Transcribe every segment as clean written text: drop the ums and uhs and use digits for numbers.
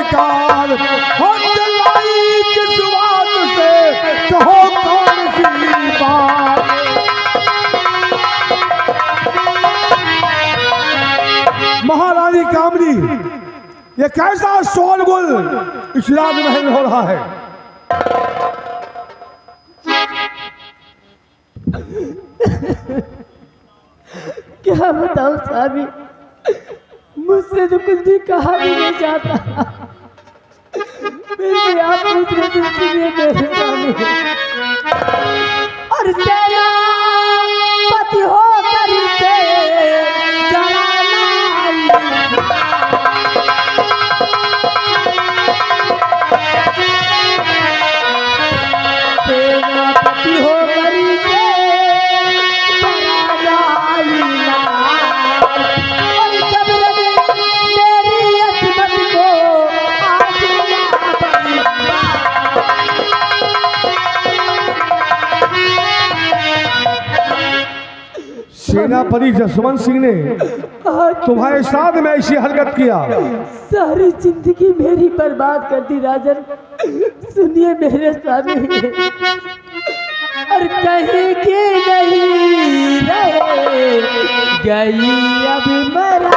सरकार हो चलाई किस बात से, कहो कौन सी बात। महारानी कामनी, ये कैसा शोरगुल इस राजमहल हो रहा है? क्या बताऊं स्वामी, मुझसे तो कुछ भी कहा भी नहीं जाता, फिर भी आप दूसरे दिन सुनिए मेरे स्वामी। और सेना पति हो करके सेनापति हो करके सेनापति जसवंत सिंह ने तुम्हारे साथ में ऐसी हरकत किया, सारी जिंदगी मेरी बर्बाद कर दी राजन। सुनिए मेरे स्वामी, और कहीं की नहीं रहे गई अब मरा।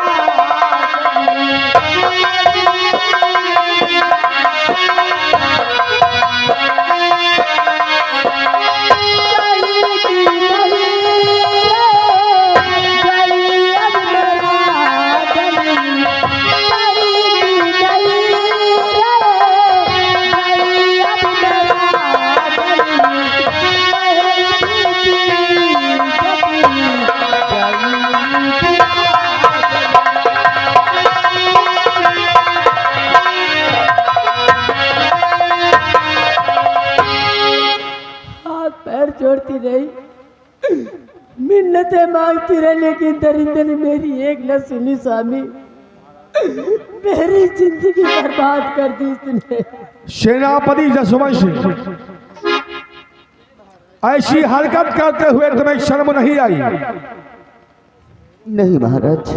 जोड़ती रही, मिन्नतें मांगती रही, लेकिन दरिंदे ने मेरी एक न सुनी स्वामी। मेरी जिंदगी बर्बाद कर दी इसने। सेनापति जसवंत सिंह, ऐसी हरकत करते हुए तुम्हें शर्म नहीं आई? नहीं महाराज,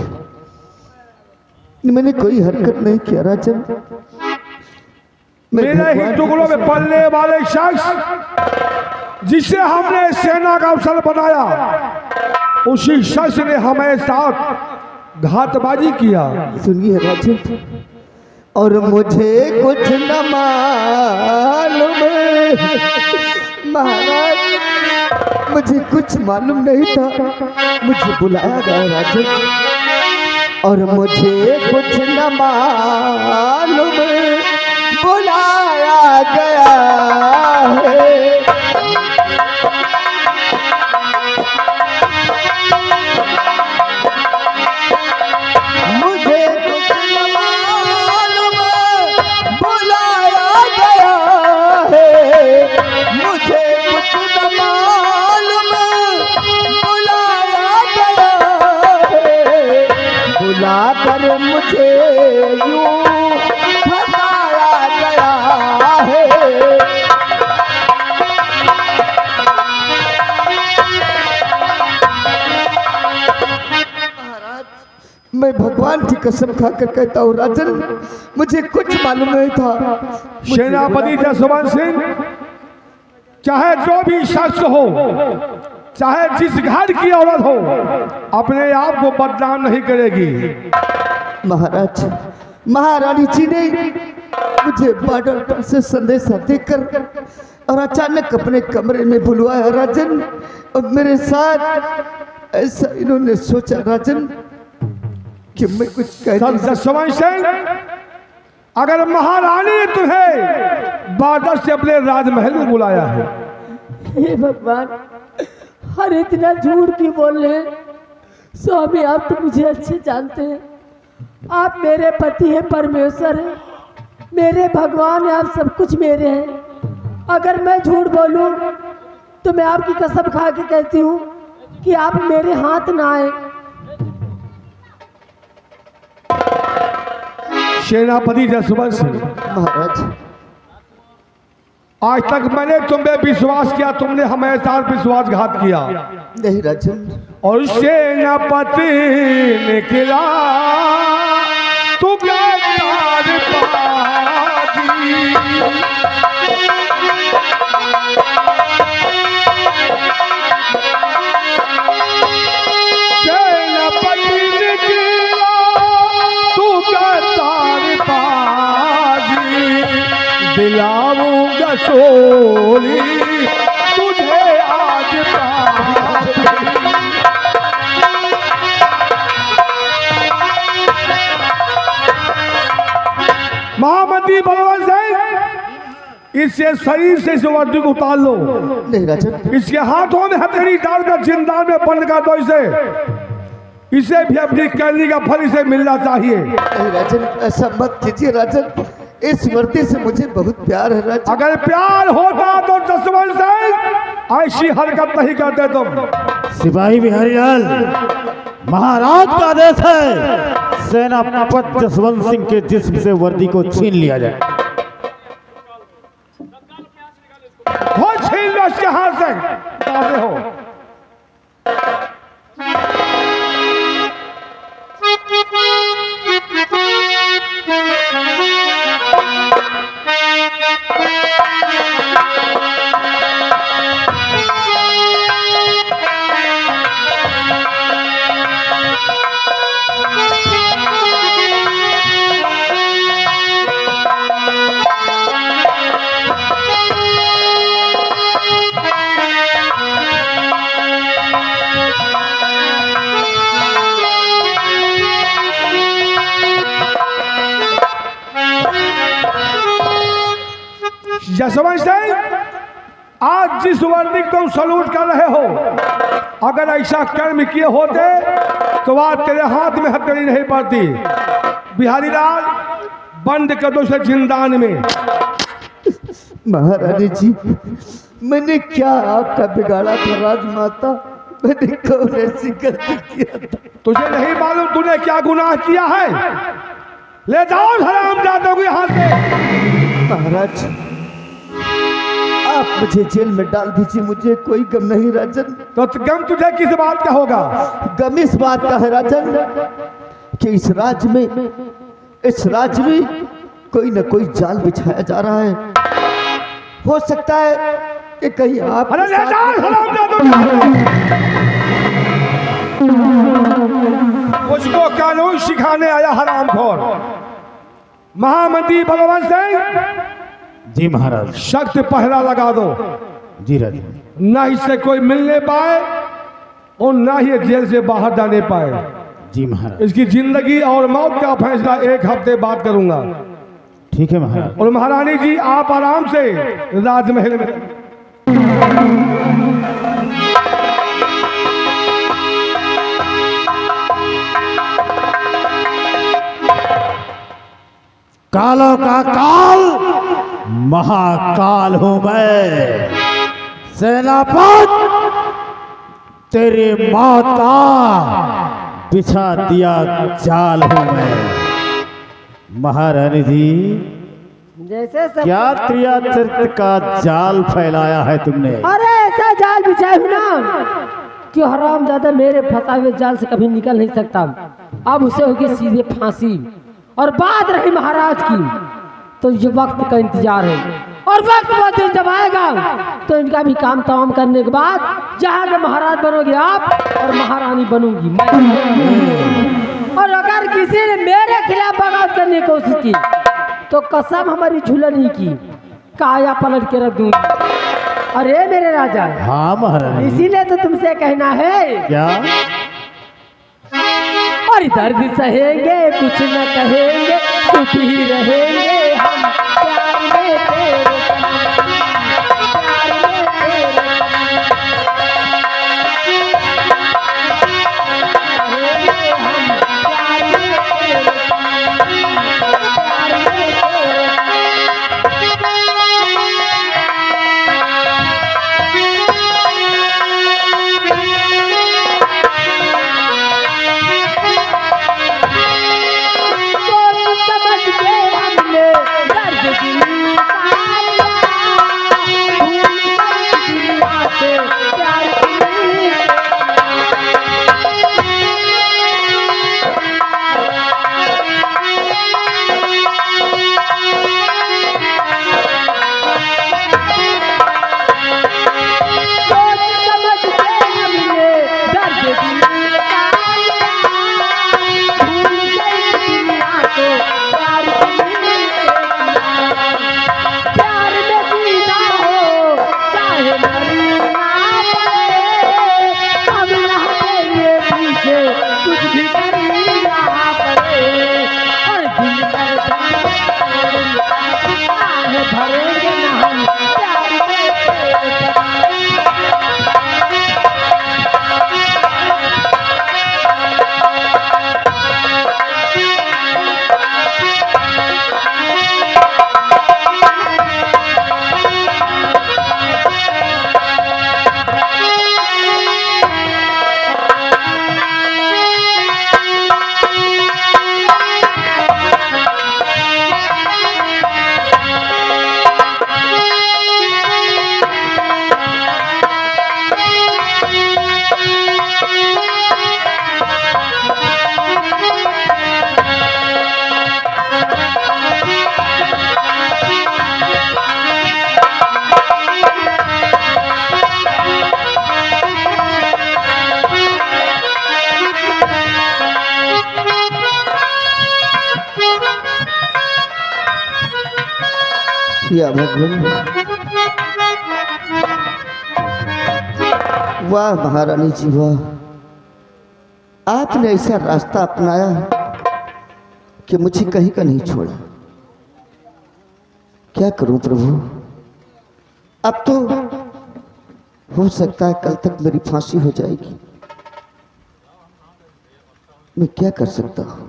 मैंने कोई हरकत नहीं किया राजन। मेरे ही टुकड़ों में पलने वाले शख्स जिसे हमने सेना का अफसर बनाया, उसी शख्स ने हमारे साथ घातबाजी किया। सुनिए राजन, और मुझे कुछ न मालूम महाराज, मुझे कुछ मालूम नहीं था, मुझे बुलाया गया राजन, और मुझे कुछ न मालूम बुलाया गया है। कर मुझे यूं फसाया गया है। महाराज, मैं भगवान की कसम खाकर कहता हूँ राजन, मुझे कुछ मालूम नहीं था। सेनापति जसवंत सिंह, चाहे जो भी शख्स हो, चाहे जिस घर की औरत हो, अपने आप को बदनाम नहीं करेगी। महाराज, महारानी जी ने मुझे बॉर्डर पर से संदेशा देकर और अचानक अपने कमरे में बुलवाया राजन, और मेरे साथ ऐसा इन्होंने सोचा राजन कि मैं कुछ कह। जसवंत सिंह, अगर महारानी ने तुम्हें बॉर्डर से अपने राजमहल में बुलाया है, हे भगवान, हर इतना झूठ क्यों बोल रहे हैं? स्वामी, आप तो मुझे अच्छे जानते हैं, आप मेरे पति हैं, परमेश्वर हैं, मेरे भगवान हैं, आप सब कुछ मेरे हैं। अगर मैं झूठ बोलूं तो मैं आपकी कसम खा के कहती हूँ कि आप मेरे हाथ ना आए। सेनापति जसवंत सिंह, महाराज, आज तक मैंने तुम पे विश्वास किया, तुमने हमारे साथ विश्वासघात किया। नहीं राजन, और सेनापति निकला तू क्या सेनापति निकला तू करतार बाजी, दिलाऊंगा सोनी तुझे आज पाजी। महामती बलवंत सिंह, इससे शरीर से इस वर्दी को उतार लो। नहीं राजन, इसके हाथों में हथेली डालकर जिंदान में बंद कर दो इसे भी अपनी कैदी का फल इसे मिलना चाहिए। नहीं राजन, ऐसा मत कीजिए राजन, इस वर्दी से मुझे बहुत प्यार है राजन। अगर प्यार होता तो जसवंत सिंह ऐसी हरकत नहीं करते तुम। सिपाही बिहारी लाल, महाराज का आदेश है सेनापति जसवंत सिंह के जिस्म से वर्दी को छीन लिया जाए। हो छीन लो इसके हाथ से, बताते हो। जसवंत सिंह, आज जिस वर्दी को तुम सलूट कर रहे हो, अगर ऐसा कर्म किए होते तो आज तेरे हाथ में हथकड़ी नहीं पड़ती। बिहारी लाल, बंद कर दो उसे जिंदान में। महारानी जी, मैंने क्या आपका बिगाड़ा था राजमाता? मैंने कौन ऐसी गलती किया था? तुझे नहीं मालूम तूने क्या गुनाह किया है? ले जाओ हरामजादों को यहाँ से। महाराज, आप मुझे जेल में डाल दीजिए, मुझे कोई गम नहीं राजन। तो गम तुझे किस बात का होगा? गम इस बात का है राजन कि इस राज्य में कोई न कोई जाल बिछाया जा रहा है। हो सकता है कि कहीं आप अरे ले जाओ हरामजादों मुझको कानून सिखाने आया हरामखोर। महामंत्री बलवंत सिंह, जी महाराज। सख्त पहरा लगा दो, जी राजा। ना इससे कोई मिलने पाए और ना ही जेल से बाहर जाने पाए। जी महाराज। इसकी जिंदगी और मौत का फैसला 1 हफ्ते बाद करूंगा। ठीक है महाराज। और महारानी जी, आप आराम से राजमहल में। कालों का काल महाकाल हूं मैं। सेनापति, तेरी मौत का बिछा दिया जाल हूं मैं। महारानी जी, जैसे सब क्या त्रियाचरित्र का जाल फैलाया है तुमने? अरे ऐसा जाल बिछाए हूं ना कि हरामजादा मेरे फंसा हुए जाल से कभी निकल नहीं सकता। अब उसे होगी सीधे फांसी। और बात रही महाराज की, तो ये वक्त का इंतजार है। और वक्त वो दिन जब आएगा तो इनका भी काम तमाम करने के बाद जहाँ के महाराज बनोगे आप और महारानी बनूंगी मैं। और अगर किसी ने मेरे खिलाफ बगावत करने की कोशिश की तो कसम हमारी झूलन ही की काया पलट के रख दूंगी। अरे मेरे राजा, हाँ महारानी। इसीलिए तो तुमसे कहना है क्या? और दर्द सहेंगे, कुछ न कहेंगे, चुप ही रहेंगे हम प्यार में तेरे सनम, प्यार में तेरे सनम। रहेंगे हम प्यार में तेरे सनम, प्यार में तेरे समझ के हमने या भगवान, वाह महारानी जी वाह, आपने ऐसा रास्ता अपनाया कि मुझे कहीं का नहीं छोड़ा। क्या करूं प्रभु, अब तो हो सकता है कल तक मेरी फांसी हो जाएगी। मैं क्या कर सकता हूं,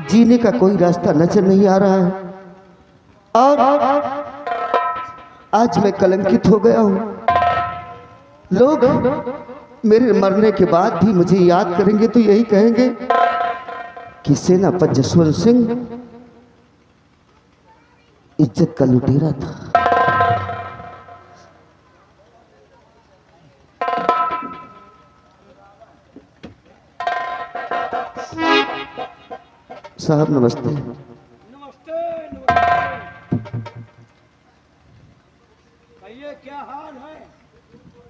जीने का कोई रास्ता नजर नहीं आ रहा है और आज मैं कलंकित हो गया हूं। लोग मेरे मरने के बाद भी मुझे याद करेंगे तो यही कहेंगे कि सेनापति जसवंत सिंह इज्जत का लुटेरा था। साहब नमस्ते। नमस्ते। कहिए क्या हाल है?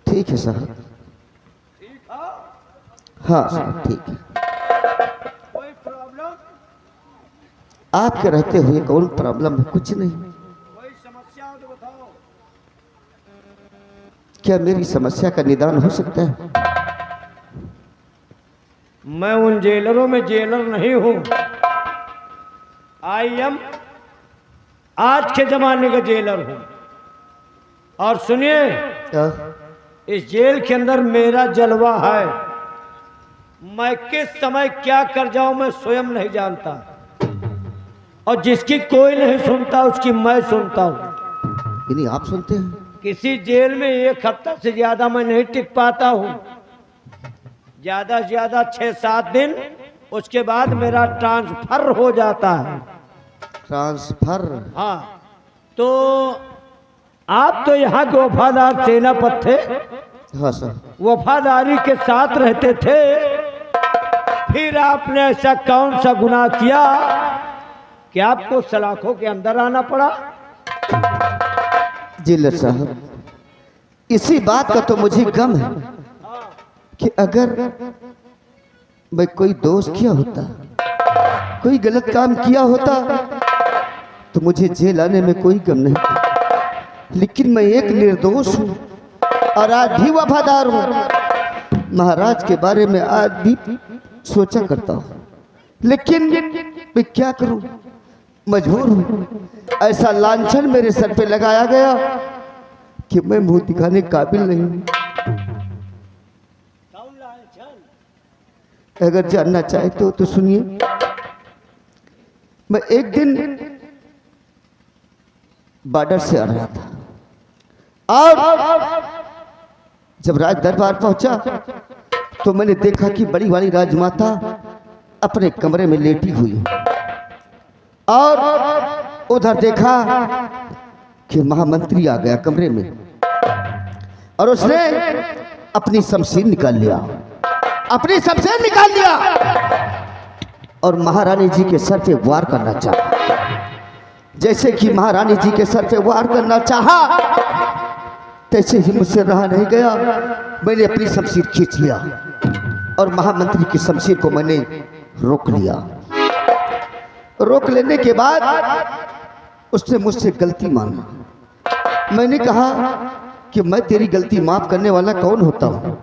ठीक है साहब। ठीक है? हाँ साहब ठीक है। कोई प्रॉब्लम? आपके रहते हुए कौन प्रॉब्लम है? कुछ नहीं। कोई समस्या हो तो बताओ। क्या मेरी समस्या का निदान हो सकता है? मैं उन जेलरों में जेलर नहीं हूं। आई एम आज के जमाने का जेलर हूं। और सुनिए, क्या? इस जेल के अंदर मेरा जलवा है। मैं किस समय क्या कर जाऊं मैं स्वयं नहीं जानता, और जिसकी कोई नहीं सुनता उसकी मैं सुनता हूं। यानी आप सुनते हैं? किसी जेल में 1 हफ्ता से ज्यादा मैं नहीं टिक पाता हूं, ज्यादा से ज्यादा 6-7 दिन, उसके बाद मेरा ट्रांसफर हो जाता है। ट्रांसफर? हाँ, तो आप तो यहाँ के वफादार सेनापति थे, हाँ सर। वफादारी के साथ रहते थे, फिर आपने ऐसा कौन सा गुनाह किया कि आपको सलाखों के अंदर आना पड़ा? जेलर साहब, इसी बात का तो मुझे गम है कि अगर मैं कोई दोष किया होता, कोई गलत काम किया होता तो मुझे जेल आने में कोई गम नहीं था। लेकिन मैं एक निर्दोष हूं और आज भी वफादार हूं। महाराज के बारे में आज भी सोचा करता हूं, लेकिन मैं क्या करूं, मजबूर हूं। ऐसा लांछन मेरे सर पे लगाया गया कि मैं मुंह दिखाने काबिल नहीं हूं। अगर जानना चाहते हो तो सुनिए। मैं एक दिन बॉर्डर से आ रहा था और जब राज दरबार पहुंचा तो मैंने देखा कि बड़ी वाली राजमाता अपने कमरे में लेटी हुई, और उधर देखा कि महामंत्री आ गया कमरे में और उसने अपनी शमशीर निकाल लिया, अपनी शमशीर निकाल लिया और महारानी जी के सर पे वार करना चाहा। जैसे कि महारानी जी के सर पे वार करना चाहा, तैसे ही मुझसे रहा नहीं गया। मैंने अपनी शमशीर खींच लिया और महामंत्री की शमशीर को मैंने रोक लिया। रोक लेने के बाद उसने मुझसे गलती मांगी। मैंने कहा कि मैं तेरी गलती माफ करने वाला कौन होता हूँ?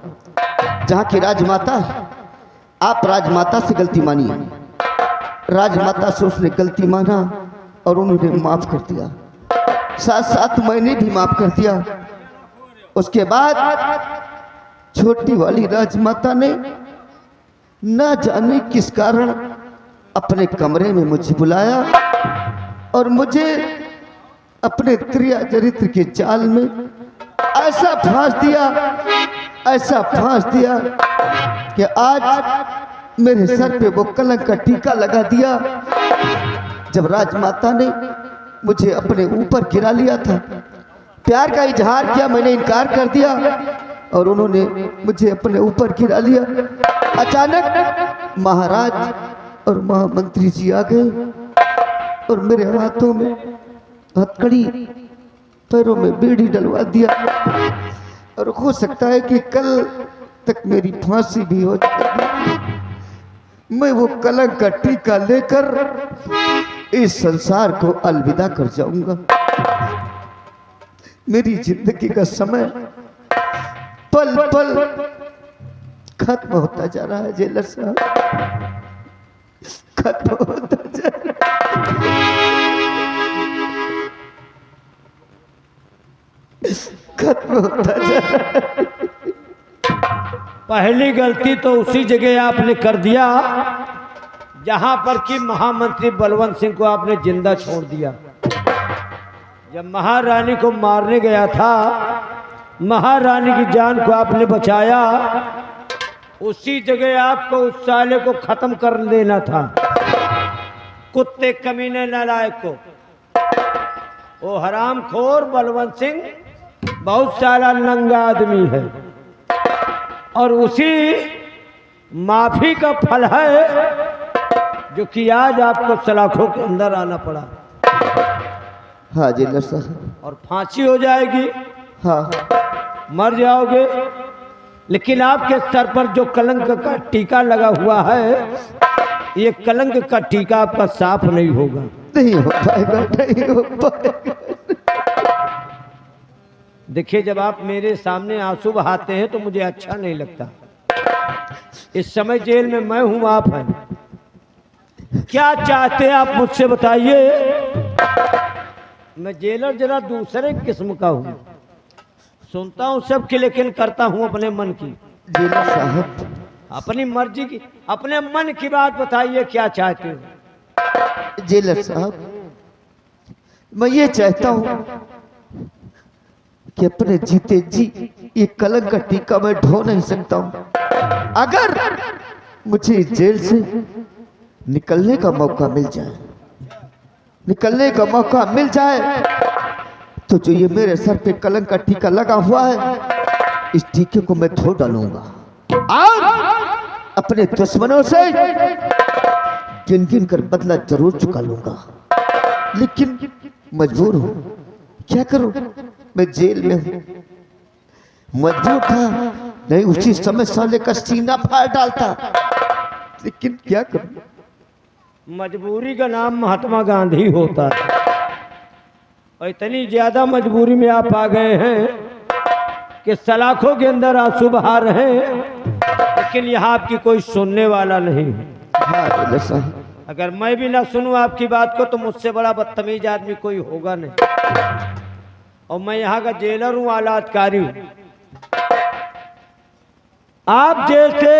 जहाँ की राजमाता है, आप राजमाता से गलती मानिए। राजमाता से उसने गलती माना और उन्होंने माफ कर दिया, साथ साथ मैंने भी माफ कर दिया। उसके बाद छोटी वाली राजमाता ने न जाने किस कारण अपने कमरे में मुझे बुलाया और मुझे अपने त्रिया चरित्र के जाल में ऐसा फांस दिया, ऐसा फांस दिया कि आज मेरे सर पे वो कलंक का टीका लगा दिया। जब राजमाता ने मुझे अपने ऊपर गिरा लिया था, प्यार का इजहार किया, मैंने इनकार कर दिया और उन्होंने मुझे अपने ऊपर गिरा लिया। अचानक महाराज और महामंत्री जी आ गए और मेरे हाथों में हथकड़ी, पैरों में बेड़ी डलवा दिया और हो सकता है कि कल तक मेरी फांसी भी हो जाए। मैं वो कलंक का टीका लेकर इस संसार को अलविदा कर जाऊंगा। मेरी जिंदगी का समय पल पल खत्म होता जा रहा है जेलर साहब, खत्म होता जा रहा है, खत्म होता जा रहा है। पहली गलती तो उसी जगह आपने कर दिया जहां पर कि महामंत्री बलवंत सिंह को आपने जिंदा छोड़ दिया। जब महारानी को मारने गया था, महारानी की जान को आपने बचाया, उसी जगह आपको उस साले को खत्म कर देना था, कुत्ते कमीने नालायक को। वो हरामखोर बलवंत सिंह बहुत सारा नंगा आदमी है और उसी माफी का फल है जो कि आज आपको सलाखों के अंदर आना पड़ा। हाँ जेलर साहब। और फांसी हो जाएगी, हाँ मर जाओगे, लेकिन आपके सर पर जो कलंक का टीका लगा हुआ है, ये कलंक का टीका आपका साफ नहीं होगा। नहीं हो पाएगा, नहीं हो पाएगा। देखिए, जब आप मेरे सामने आंसू बहाते हैं तो मुझे अच्छा नहीं लगता। इस समय जेल में मैं हूं, आप हैं। क्या चाहते हैं आप मुझसे बताइए। मैं जेलर जरा दूसरे किस्म का हूं, सुनता हूं सबकी लेकिन करता हूं अपने मन की। जेलर साहब, अपनी मर्जी की, अपने मन की बात बताइए, क्या चाहते हो। जेलर साहब, मैं ये चाहता हूं कि अपने जीते जी ये कलंक का टीका मैं ढो नहीं सकता हूं। अगर मुझे जेल से निकलने का मौका मिल जाए, निकलने का मौका मिल जाए, तो जो ये मेरे सर पे कलंक का टीका लगा हुआ है, इस टीके को मैं धो डालूंगा और अपने दुश्मनों से गिन गिन कर बदला जरूर चुका लूंगा। लेकिन मजबूर हूं, क्या करूं, मैं जेल में हूं। मजबूर था, नहीं उसी समय साले का सीना फाड़ डालता, लेकिन क्या करूं। मजबूरी का नाम महात्मा गांधी होता है, और इतनी ज्यादा मजबूरी में आप आ गए हैं कि सलाखों के अंदर आंसू बहा रहे हैं, लेकिन यहाँ आपकी कोई सुनने वाला नहीं है। हाँ, अगर मैं भी ना सुनूं आपकी बात को तो मुझसे बड़ा बदतमीज आदमी कोई होगा नहीं। और मैं यहाँ का जेलर हूँ, आलाधिकारी हूँ। आप जेल से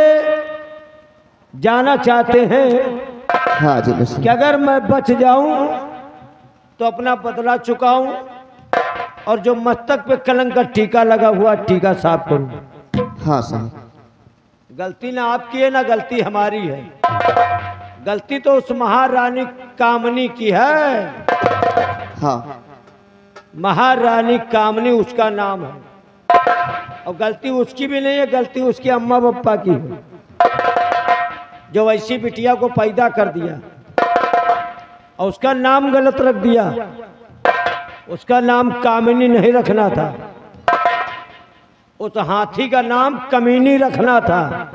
जाना चाहते हैं हाँ कि अगर मैं बच जाऊं तो अपना बदला चुकाऊं और जो मस्तक पे कलंक का टीका लगा हुआ टीका साफ करूं। हाँ साहब। गलती ना आपकी है ना गलती हमारी है, गलती तो उस महारानी कामनी की है। हाँ, महारानी कामनी उसका नाम है, और गलती उसकी भी नहीं है, गलती उसके अम्मा पप्पा की है, जो ऐसी बिटिया को पैदा कर दिया और उसका नाम गलत रख दिया। उसका नाम कामिनी नहीं रखना था, उस हाथी का नाम कमीनी रखना था।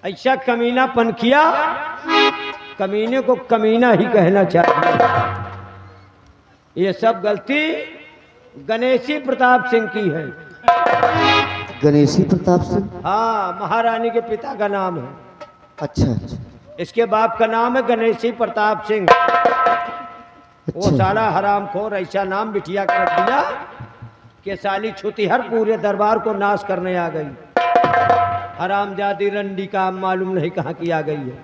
ऐसा कमीनापन किया, कमीने को कमीना ही कहना चाहिए। ये सब गलती गणेशी प्रताप सिंह की है। गणेशी प्रताप सिंह? हाँ, महारानी के पिता का नाम है। अच्छा अच्छा। इसके बाप का नाम है गणेशी प्रताप सिंह। वो साला हरामखोर ऐसा नाम बिटिया कर दिया कि साली छुतीहर पूरे दरबार को नाश करने आ गई। हरामजादी रंडी का मालूम नहीं कहाँ की आ गई है।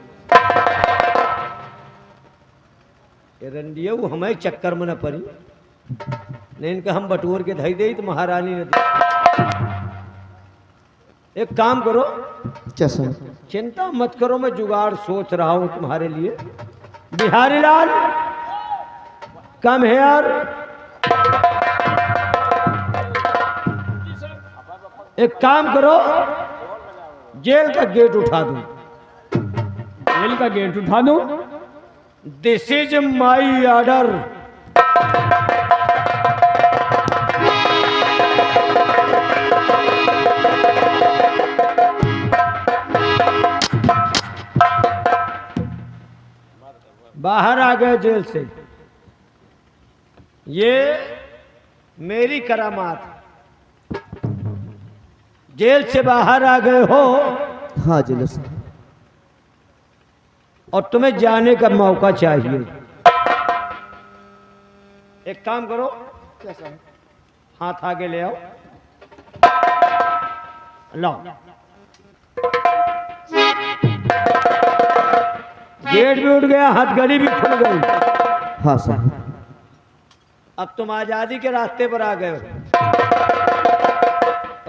ये रंडी है, वो हमें चक्कर में न पड़ी, नहीं इनका हम बटोर के धई दे तो महारानी ने दी। एक काम करो, क्या सर? चिंता मत करो, मैं जुगाड़ सोच रहा हूं तुम्हारे लिए। बिहारी लाल, कम हेयर। एक काम करो, जेल का गेट उठा दूं। जेल का गेट उठा दूं? This is my order. बाहर आ गए जेल से, ये मेरी करामात। जेल से बाहर आ गए हो हाँ जिले साहब। और तुम्हें जाने का मौका चाहिए। एक काम करो, हाथ आगे ले आओ, लाओ। गेट भी उठ गया, हथकड़ी भी खुल गई। हाँ साहब। अब तुम आजादी के रास्ते पर आ गए हो।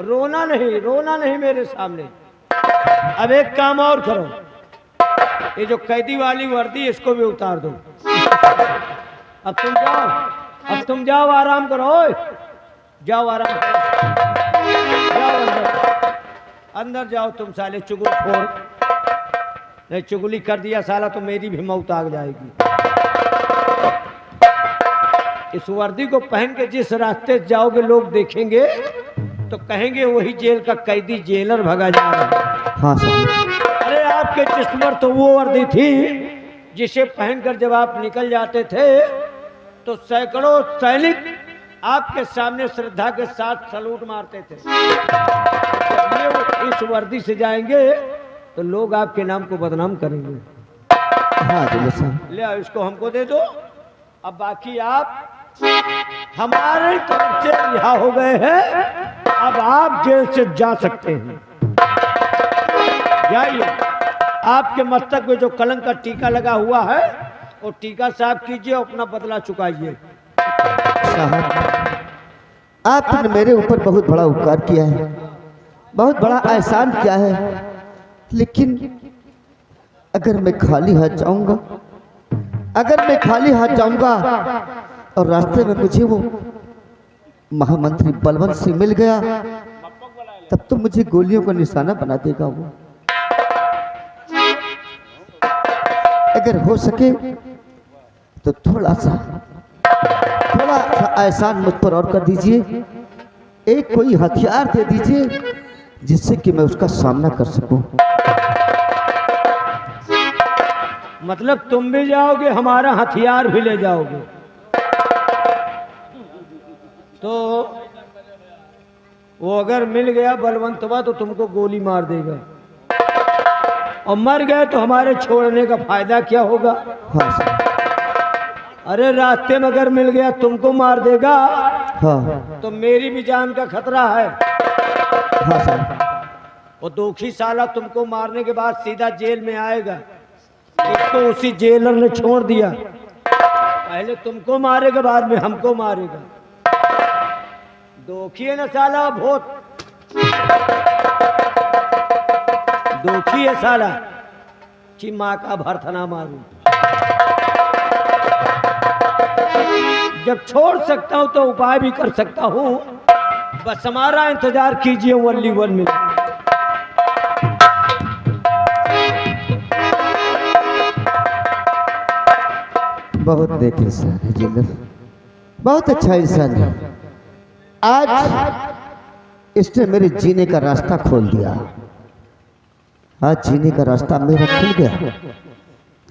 रोना नहीं, रोना नहीं मेरे सामने। अब एक काम और करो, ये जो कैदी वाली वर्दी इसको भी उतार दो। अब तुम जाओ, अब तुम जाओ, आराम करो। ओए, जाओ आराम करो, जाओ अंदर, अंदर जाओ। तुम साले चुगलखोर, नहीं चुगली कर दिया साला तो मेरी भी मौत आ जाएगी। इस वर्दी को पहन के जिस रास्ते जाओगे लोग देखेंगे तो कहेंगे वही जेल का कैदी जेलर भगा जा रहा है। हाँ साहब। अरे आपके जिस्म पर तो वो वर्दी थी जिसे पहनकर जब आप निकल जाते थे तो सैकड़ों सैनिक आपके सामने श्रद्धा के साथ सलूट मारते थे। जब ये इस वर्दी से जाएंगे तो लोग आपके नाम को बदनाम करेंगे। हाँ जिले साहब। ले आओ, इसको हमको दे दो। अब बाकी आप हमारे तरफ से रिहा हो गए हैं, अब आप जेल से जा सकते हैं। जाइए, आपके मस्तक में जो कलंक का टीका लगा हुआ है वो टीका साफ कीजिए, अपना बदला चुकाइए। साहब, आपने मेरे ऊपर बहुत बड़ा उपकार किया है, बहुत बड़ा एहसान किया है, लेकिन अगर मैं खाली हाथ जाऊंगा, अगर मैं खाली हाथ जाऊंगा और रास्ते में मुझे वो महामंत्री बलवंत सिंह मिल गया तब तो मुझे गोलियों का निशाना बना देगा वो। अगर हो सके तो थोड़ा सा एहसान मुझ पर और कर दीजिए, एक कोई हथियार दे दीजिए जिससे कि मैं उसका सामना कर सकूं। मतलब तुम भी जाओगे, हमारा हथियार भी ले जाओगे? तो वो अगर मिल गया बलवंतवा तो तुमको गोली मार देगा, और मर गए तो हमारे छोड़ने का फायदा क्या होगा? हाँ सर। अरे रास्ते में अगर मिल गया तुमको मार देगा, हाँ तो मेरी भी जान का खतरा है। हाँ सर। वो दोखी साला तुमको मारने के बाद सीधा जेल में आएगा, इसको उसी जेलर ने छोड़ दिया, पहले तुमको मारेगा बाद में हमको मारेगा। दोखी है ना साला, बहुत दोखी है साला, कि माँ का भर्थ ना मारूं। जब छोड़ सकता हूं तो उपाय भी कर सकता हूं, बस हमारा इंतजार कीजिए ओनली 1 मिनट। बहुत नेक इंसान है जिल्लत, बहुत अच्छा इंसान है। आज इसने मेरे जीने का रास्ता खोल दिया, आज जीने का रास्ता मेरा खुल गया।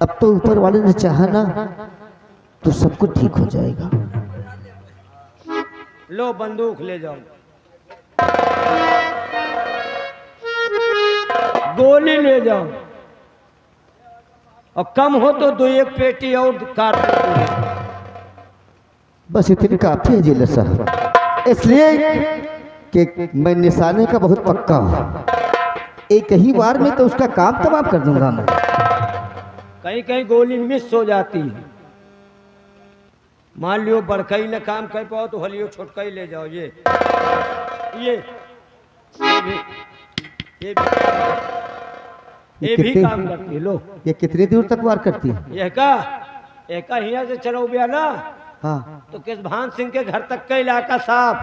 अब तो ऊपर वाले ने चाहा ना तो सब कुछ ठीक हो जाएगा। लो बंदूक ले जाओ, गोली ले जाओ, और कम हो तो 2-1 पेटी और काट दो। बस इतनी काफी है जिल्लत साहब, इसलिए कि मैं निशाने का बहुत पक्का हूँ। एक ही बार में तो उसका काम तमाम कर दूंगा मैं। कहीं कहीं गोली मिस हो जाती है, मान लियो बड़कई ने काम कर पाओ तो हलियो छोटकई ले जाओ। ये भी कितने- काम करती है। लो ये कितनी दूर तक वार करती है? यह का यहाँ से चलो बिया ना, हाँ तो किसभान सिंह के घर तक का इलाका साफ,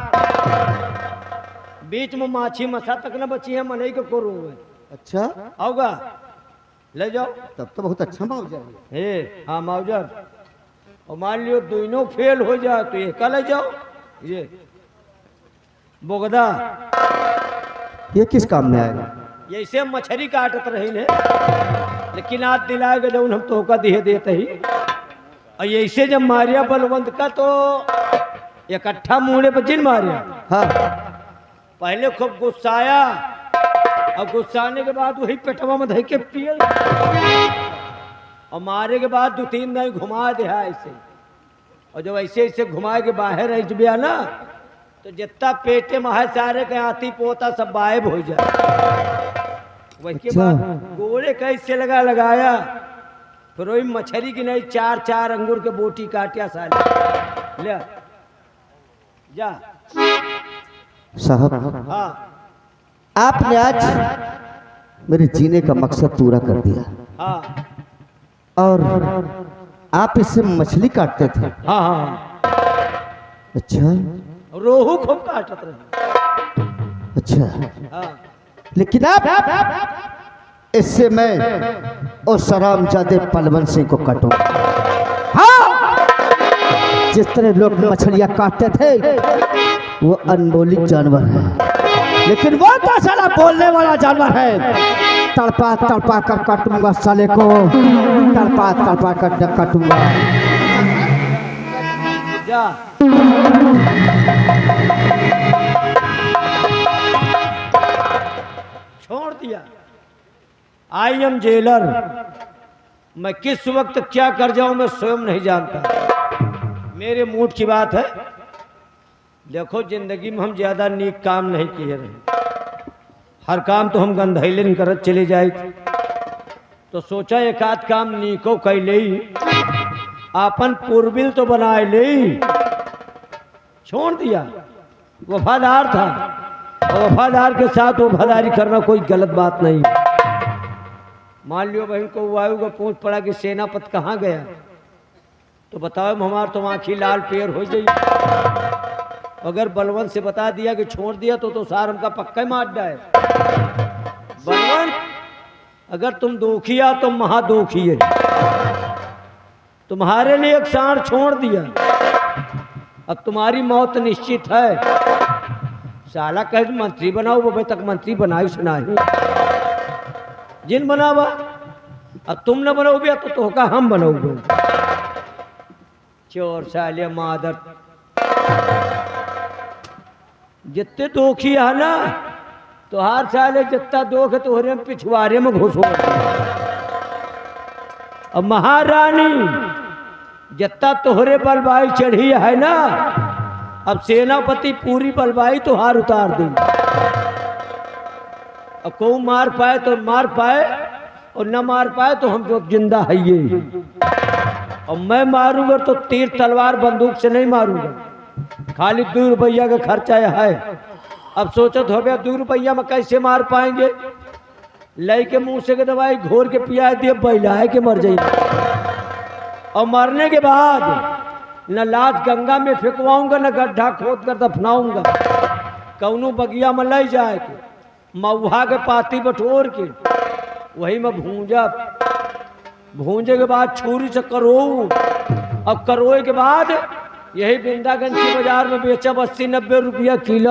बीच में माछी मसा तक न बची है, मनई को कोरू है। अच्छा, आओगा ले जाओ। तब तो बहुत अच्छा मुआवजा है। हे हाँ माउजर, और मान लियो दोनों फेल हो जाए तो ये कल ले जाओ। ये बोगदा ये किस काम में आएगा? ये इसे मछली काटत रही ने, लेकिन आज दिलाएगा जब हम तो दिए देते ही। और ऐसे जब मारिया बलवंत का तो इकट्ठा मुड़े पर जिन मारिया। हाँ पहले खूब गुस्साया और गुस्साने के बाद वही पेटवा में धई के पियल और मारे के बाद 2-3 दिन घुमा दिया ऐसे। और जब ऐसे ऐसे घुमा के बाहर रह गया ना तो जितना पेटे में है सारे के आती पोता सब गायब हो जाए। वही के बाद गोले कैसे लगाया फिर वही मछली की नहीं 4 अंगूर के बोटी काटिया साले ले जा। साहब हाँ आपने आज मेरे जीने का मकसद पूरा कर दिया। हाँ और आप इससे मछली काटते थे? हाँ हाँ अच्छा रोहू खूब काटत रहे। अच्छा हाँ लेकिन आप इससे मैं और सराम जादे पलवन सिंह को काटूंगा। हाँ जिस तरह लोग मछलियां काटते थे वो अनमोली जानवर है, लेकिन वो तो साला बोलने वाला जानवर है। तड़पा तड़पा कर काटूंगा साले को, तड़पा तड़पा कर काटूंगा। जा छोड़ दिया। I am jailer. मैं किस वक्त क्या कर जाऊं मैं स्वयं नहीं जानता। मेरे मूड की बात है। देखो जिंदगी में हम ज्यादा नीक काम नहीं किए रहे। हर काम तो हम गंधैले करत चले जाए थे। तो सोचा एक आध काम नीको कैले आपन पूर्विल तो बनाए ले। छोड़ दिया। वफादार था और वफादार के साथ वफादारी करना कोई गलत बात नहीं। मान लियो बहन को वायु को पूछ पड़ा कि सेनापति कहाँ गया तो बताओ हमार तो आँखी लाल पेर हो गई। अगर बलवंत से बता दिया कि छोड़ दिया तो सार हमका पक्का मार डाए। बलवंत अगर तुम दुखिया तो महादुखी है। तुम्हारे लिए एक सांड छोड़ दिया अब तुम्हारी मौत निश्चित है। साला कह मंत्री बनाओ वो तक मंत्री बनाई सुनाई जिन बनावा। अब तुम न बनोगे तो का हम बनोगे। चोर साले मादर जितने दोखी है ना तो हर साले जितना दोख है तोहरे में पिछवाड़े में घुसो। अब महारानी जितना तोहरे बलवाई चढ़ी है ना अब सेनापति पूरी बलवाई तो हार उतार दी। अब को मार पाए तो मार पाए और न मार पाए तो हम लोग जिंदा है ये। और मैं मारूंगा तो तीर तलवार बंदूक से नहीं मारूंगा। खाली 2 रुपया का खर्चा है। अब सोचो तो 2 रुपया में कैसे मार पाएंगे। लई के मुंह से के दवाई घोर के पिया दिए बैलाए के मर जाएंगे। और मरने के बाद न लाश गंगा में फेंकवाऊंगा न गड्ढा खोद कर दफनाऊंगा। कौनू बगिया में ले जाए के मऊहा के पाती बटोर के वही में भूंजे के बाद छुरी से करो। अब करोए के बाद यही बिंदागंज के बाजार में बेचा 80-90 रुपया किलो।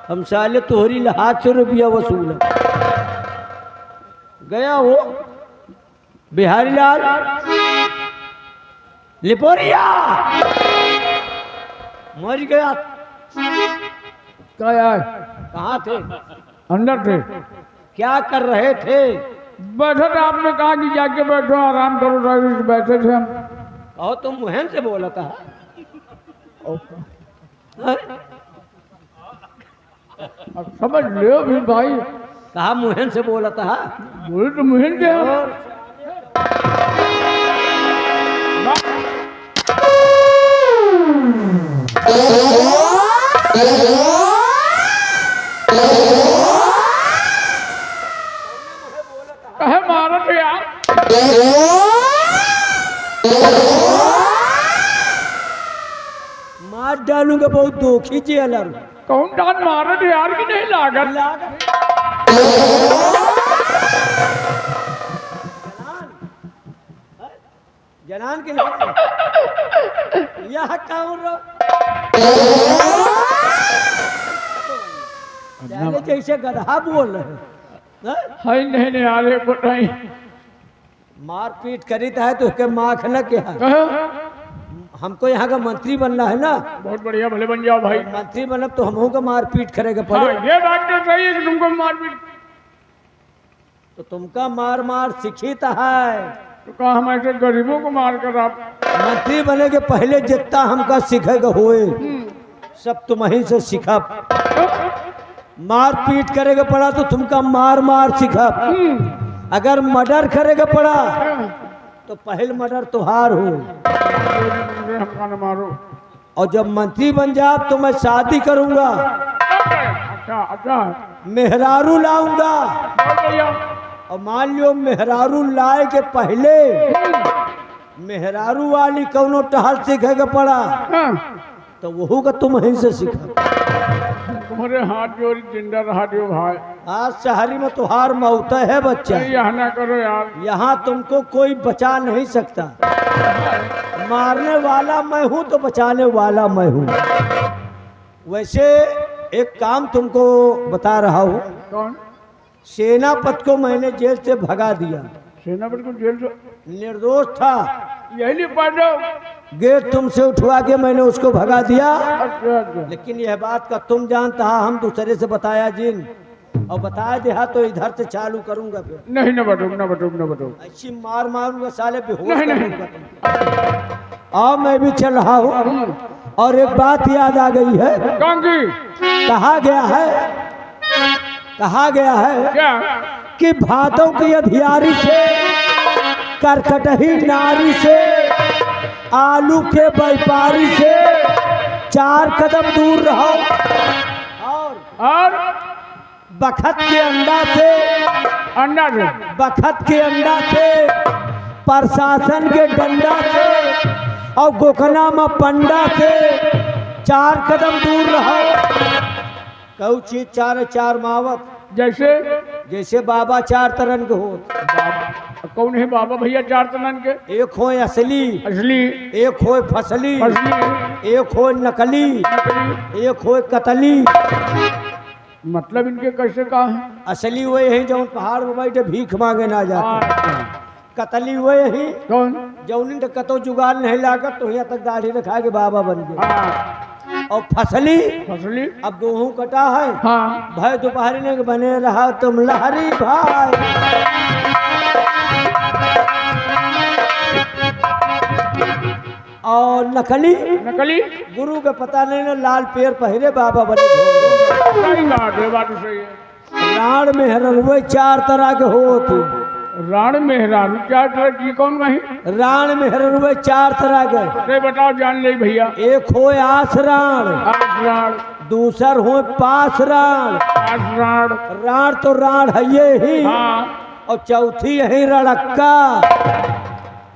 हम साले तोहरी हाथ से रुपया वसूल गया वो बिहारी लाल लिपोरिया मर गया। क्या यार कहाँ थे? अंदर थे। क्या कर रहे थे? बैठे थे। आपने कहा कि जाके बैठो आराम करो। ड्राइवर से बैठे थे हम। कहो तुम मुहन से बोला था। अब समझ लियो भी भाई। कहा मुहन से बोला था। बोले तो मुहिन के हम। कहे मारो तो यार। मार डालूंगा बहुत दुखी जेलर। कौन डान मारो तो यार की नहीं लागत। जनान के यह कौन रो जैसे गधा बोल रहे हैं। हाय नहीं नहीं आरे को नहीं। मारपीट करी है तो के माख न क्या कहो हमको यहाँ का मंत्री बनना है ना, बहुत बढ़िया, भले बन जाओ भाई। मंत्री बनब तो हमहू का मारपीट करेगा हाँ, पड़े। ये बात तो सही है कि तुमको मारपीट तो तुमका मार मार सीखी है, तो कहा हम ऐसे गरीबों को मार कर आप मंत्री बने के पहले जितना हमका सीखेगा हुए सब तुम्हें से सीखा। मार पीट करेगा पड़ा तो तुमका मार मार सीखा। अगर मर्डर करेगा पड़ा तो पहल मर्डर तुहार हो। हमका न मारो। और जब मंत्री बन जाओ तो मैं शादी करूंगा, अच्छा अच्छा, मेहरारू लाऊंगा। बहुत बढ़िया। और मान लो मेहरारू लाए के पहले मेहरारू वाली कौनो टहल सीखेगा पड़ा हाँ, तो वहू का तुम यहीं से सीखा। तुम्हारे हाथ जोड़ी जिंदा रहा दियो भाई। आज शहरी में तुहार मौत है बच्चा, नहीं, यह ना करो यार। यहाँ तुमको कोई बचा नहीं सकता। मारने वाला मैं हूँ तो बचाने वाला मैं हूँ। वैसे एक काम तुमको बता रहा हूँ, कौन? सेनापति को मैंने जेल से भगा दिया। सेनापति को जेल से? निर्दोष था, यही नहीं पढ़ दो। गेट तुमसे उठवा के मैंने उसको भगा दिया। अच्छा अच्छा, लेकिन यह बात का तुम जानता है, हम दूसरे से बताया जिन और बताया दिया तो इधर से चालू करूंगा। फिर नहीं न बटो न बटो न बटो। ऐसी मार मारूंगा साले बेहोश नहीं, कर नहीं। दूंगा तुमको। अब मैं भी चल रहा हूँ और एक बात याद आ गई है। कौन की? कहा गया है, कहा गया है क्या? कि भादों की अधियारी से करकटही नारी से आलू के व्यापारी से 4 कदम दूर रहो। और बखत के अंडा से, अंडा से? बखत के अंडा से, प्रशासन के डंडा से और गोखना में पंडा से 4 कदम दूर रहो। कहू चीज चार चार मावत, जैसे? जैसे बाबा 4 तरन के हो। कौन है बाबा भैया 4 तनन के? एक हो असली, असली, एक हो फसली, असली, एक हो नकली, नकली। एक हो कतली। मतलब इनके कैसे कहा है? असली वो यही जो पहाड़ में बैठे भीख मांगे ना जाते। अच्छा, कतली वो यही कौन? जौनी तो कतो जुगाड़ नहीं लागत तो यहाँ तक दाढ़ी रखा के बाबा बन गए। हाँ, और फसली, फसली? अब गेहूं कटा है, हाँ, भाई दोपहरी ने बने रहा तुम लहरी भाई। और नकली, नकली? गुरु के पता नहीं ना लाल पेड़ पहरे बाबा बने घूम रहे। सही बात है, बात तो सही है। राण में हरलवे 4 तरह के होत। राण मेहरारू 4 तरह की? कौन वही? राण में हरलवे 4 तरह के। अरे बताओ, जान ले भैया। एक हो आस राण, आसराण, दूसर हो पास राण। आसराण, राण तो राण है ये ही, हाँ। और चौथी यही रड़क्का।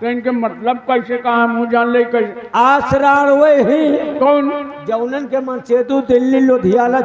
तो इनके मतलब कैसे कहा मुँह जान ले कैसे? आस राण वही कौन? जौनन के मन सेतु दिल्ली लुधियाना